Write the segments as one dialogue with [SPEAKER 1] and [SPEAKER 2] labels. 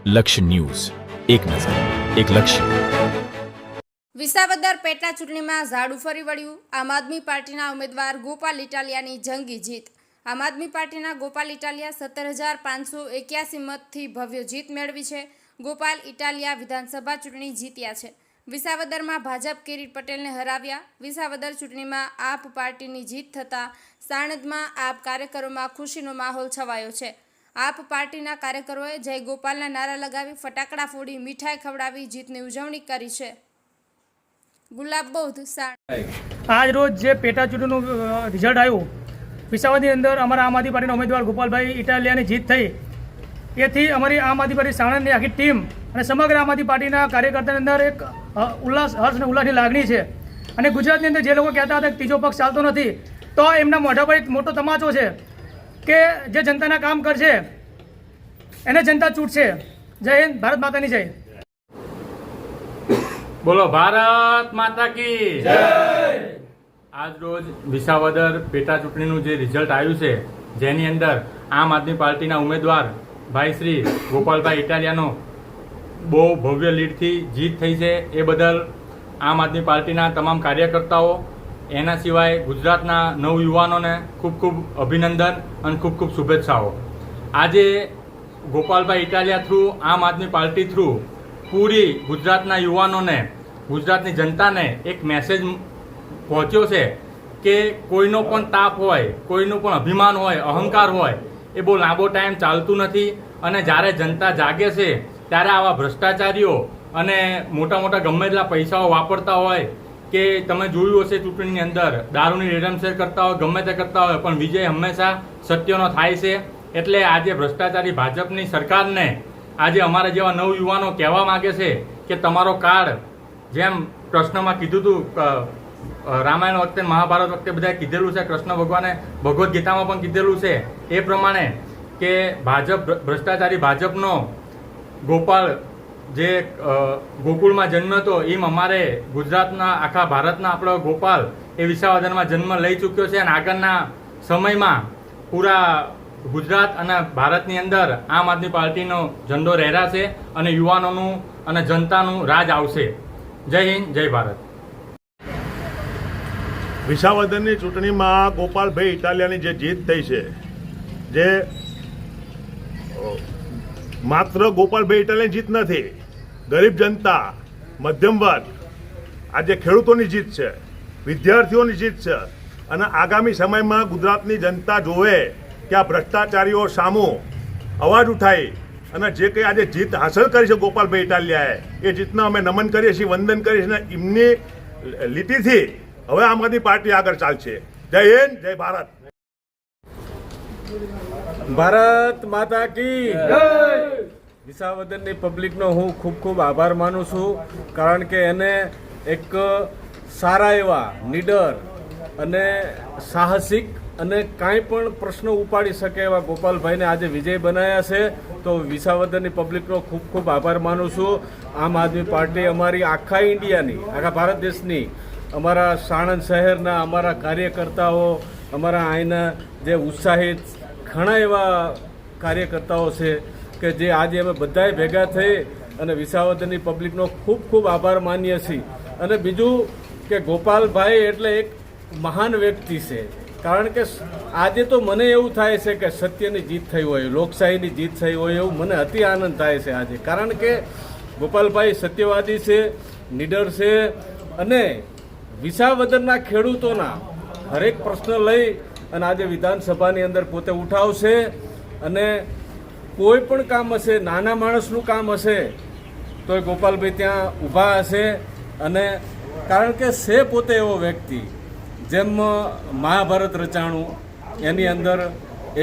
[SPEAKER 1] લક્ષ્ય ન્યૂઝ, એક નજર, એક લક્ષ્ય.
[SPEAKER 2] વિસાવદર પેટા ચૂંટણીમાં ઝાડુ ફરી વળ્યું. આમ આદમી પાર્ટીના ઉમેદવાર ગોપાલ ઇટાલિયાની જંગી જીત. આમ આદમી પાર્ટીના ગોપાલ ઇટાલિયા 17,581 મતથી ભવ્ય જીત મેળવી છે. ગોપાલ ઇટાલિયા વિધાનસભા ચૂંટણી જીત્યા છે. વિસાવદરમાં ભાજપ કિરીટ પટેલને હરાવ્યા. વિસાવદર ચૂંટણીમાં આપ પાર્ટીની જીત થતાં સાણંદમાં આપ કાર્યકરોમાં ખુશીનો માહોલ છવાયો છે. આપ પાર્ટીના કાર્યકરોએ જય ગોપાલના નારા લગાવી, ફટાકડા ફોડી, મીઠાઈ ખવડાવી જીતની ઉજવણી કરી છે. ગુલાબ બૌદ્ધ સાણંદ.
[SPEAKER 3] આજ રોજ જે પેટા ચૂંટણીનું રિઝલ્ટ આવ્યું, વિસાવદરની અંદર અમારા આમ આદમી પાર્ટીના ઉમેદવાર ગોપાલભાઈ ઇટાલિયાની જીત થઈ. એથી અમારી આમ આદમી પાર્ટી સાણંદની આખી ટીમ અને સમગ્ર આમ આદમી પાર્ટીના કાર્યકર્તાની અંદર એક ઉલ્લાસ, હર્ષ અને ઉલ્લાસની લાગણી છે. અને ગુજરાતની અંદર જે લોકો કહેતા હતા કે ત્રીજો પક્ષ ચાલતો નથી, તો એમના મોઢા પર એક મોટો તમાચો છે કે જે જનતાના કામ કરશે એને જનતા ચૂંટશે. જય હિન્દ, ભારત માતાની જય.
[SPEAKER 4] બોલો ભારત માતા કી જય. આજ રોજ વિસાવદર પેટા ચૂંટણીનું જે રિઝલ્ટ આવ્યું છે, જેની અંદર આમ આદમી પાર્ટીના ઉમેદવાર ભાઈ શ્રી ગોપાલભાઈ ઇટાલિયાનો બહુ ભવ્ય લીડથી જીત થઈ છે. એ બદલ આમ આદમી પાર્ટીના તમામ કાર્યકર્તાઓ, એના સિવાય ગુજરાતના નવયુવાનોને ખૂબ ખૂબ અભિનંદન અને ખૂબ ખૂબ શુભેચ્છાઓ. આજે ગોપાલભાઈ ઇટાલિયા થ્રુ, આમ આદમી પાર્ટી થ્રુ પૂરી ગુજરાતના યુવાનોને, ગુજરાતની જનતાને એક મેસેજ પહોંચ્યો છે કે કોઈનો પણ તાપ હોય, કોઈનું પણ અભિમાન હોય, અહંકાર હોય, એ બહુ લાંબો ટાઈમ ચાલતું નથી. અને જ્યારે જનતા જાગે છે ત્યારે આવા ભ્રષ્ટાચારીઓ અને મોટા મોટા ગમે એટલા પૈસાઓ વાપરતા હોય, કે તમે જોયું હશે ચૂંટણીની અંદર દારૂની રેડમશેર કરતા હોય, ગમે તે કરતા હોય, પણ વિજય હંમેશા સત્યનો થાય છે. એટલે આજે ભ્રષ્ટાચારી ભાજપની સરકારને આજે અમારા જેવા નવયુવાનો કહેવા માંગે છે કે તમારો કાળ, જેમ કૃષ્ણમાં કીધું હતું, રામાયણ વખતે, મહાભારત વખતે બધાએ કીધેલું છે, કૃષ્ણ ભગવાને ભગવદ્ ગીતામાં પણ કીધેલું છે, એ પ્રમાણે કે ભાજપ, ભ્રષ્ટાચારી ભાજપનો ગોપાલ જે ગોકુળમાં જન્મ હતો, એમ અમારે ગુજરાતના, આખા ભારતના આપણો ગોપાલ એ વિસાવદરમાં જન્મ લઈ ચૂક્યો છે. અને આગળના સમયમાં પૂરા ગુજરાત અને ભારતની અંદર આમ આદમી પાર્ટીનો ઝંડો લહેરાશે અને યુવાનોનું અને જનતાનું રાજ આવશે. જય હિન્દ, જય ભારત.
[SPEAKER 5] વિસાવદરની ચૂંટણીમાં ગોપાલભાઈ ઇટાલિયાની જે જીત થઈ છે, જે માત્ર ગોપાલભાઈ ઇટાલિયાની જીત નથી, ગરીબ જનતા, મધ્યમ વર્ગ, આજે ખેડૂતોની જીત છે, વિદ્યાર્થીઓની જીત છે. અને આગામી સમયમાં ગુજરાતની જનતા જોવે કે આ ભ્રષ્ટાચારીઓ સામું અવાજ ઉઠાઈ અને જે કંઈ આજે જીત હાંસલ કરી છે ગોપાલભાઈ ઇટાલિયાએ, એ જીતને અમે નમન કરીએ છીએ, વંદન કરીએ છીએ. અને એમની લીટીથી હવે આમ આદમી પાર્ટી આગળ ચાલશે. જય હિન્દ, જય ભારત.
[SPEAKER 6] ભારત માતા કી જય. વિસાવદરની પબ્લિકનો હું ખૂબ ખૂબ આભાર માનું છું, કારણ કે એને એક સારા એવા નીડર અને સાહસિક અને કાંઈ પણ પ્રશ્નો ઉપાડી શકે એવા ગોપાલભાઈને આજે વિજય બનાવ્યા છે. તો વિસાવદરની પબ્લિકનો ખૂબ ખૂબ આભાર માનું છું. આમ આદમી પાર્ટી અમારી આખા ઇન્ડિયાની, આખા ભારત દેશની, અમારા સાણંદ શહેરના અમારા કાર્યકર્તાઓ, અમારા અહીંના જે ઉત્સાહિત ઘણા એવા કાર્યકર્તાઓ છે કે જે આજે અમે બધાએ ભેગા થઈ અને વિસાવદરની પબ્લિકનો ખૂબ ખૂબ આભાર માનીએ છીએ. અને બીજું કે ગોપાલભાઈ એટલે એક મહાન વ્યક્તિ છે, કારણ કે આજે તો મને એવું થાય છે કે સત્યની જીત થઈ હોય, લોકશાહીની જીત થઈ હોય, એવું મને અતિ આનંદ થાય છે આજે. કારણ કે ગોપાલભાઈ સત્યવાદી છે, નીડર છે અને વિસાવદરના ખેડૂતોના હરેક પ્રશ્ન લઈ અને આજે વિધાનસભાની અંદર પોતે ઉઠાવશે. અને કોઈ પણ કામ હશે, નાના માણસનું કામ હશે, તો ગોપાલભાઈ ત્યાં ઊભા હશે. અને કારણ કે છે પોતે એવો વ્યક્તિ, જેમ મહાભારત રચાણું, એની અંદર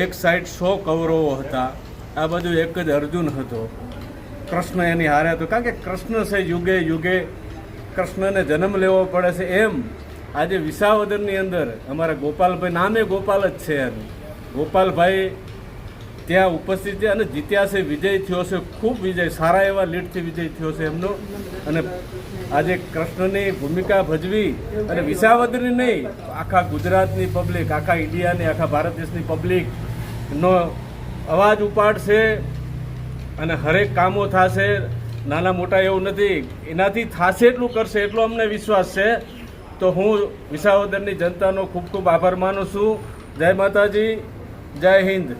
[SPEAKER 6] એક સાઈડ 100 કૌરવો હતા, આ બાજુ એક જ અર્જુન હતો. કૃષ્ણ એની હારે હતો, કારણ કે કૃષ્ણ છે યુગે યુગે કૃષ્ણને જન્મ લેવો પડે છે. એમ આજે વિસાવદરની અંદર અમારા ગોપાલભાઈ, નામે ગોપાલ જ છે, ગોપાલભાઈ ત્યાં ઉપસ્થિત છે અને જીત્યા છે, વિજય થયો છે, ખૂબ વિજય, સારા એવા લીડથી વિજય થયો છે એમનો. અને આજે કૃષ્ણની ભૂમિકા ભજવી અને વિસાવદરની નહીં, આખા ગુજરાતની પબ્લિક, આખા ઇન્ડિયાની, આખા ભારત દેશની પબ્લિકનો અવાજ ઉપાડશે અને હરેક કામો થશે, નાના મોટા એવું નથી, એનાથી થશે એટલું કરશે એટલો અમને વિશ્વાસ છે. તો હું વિસાવદરની જનતાનો ખૂબ ખૂબ આભાર માનું છું. જય માતાજી, જય હિન્દ.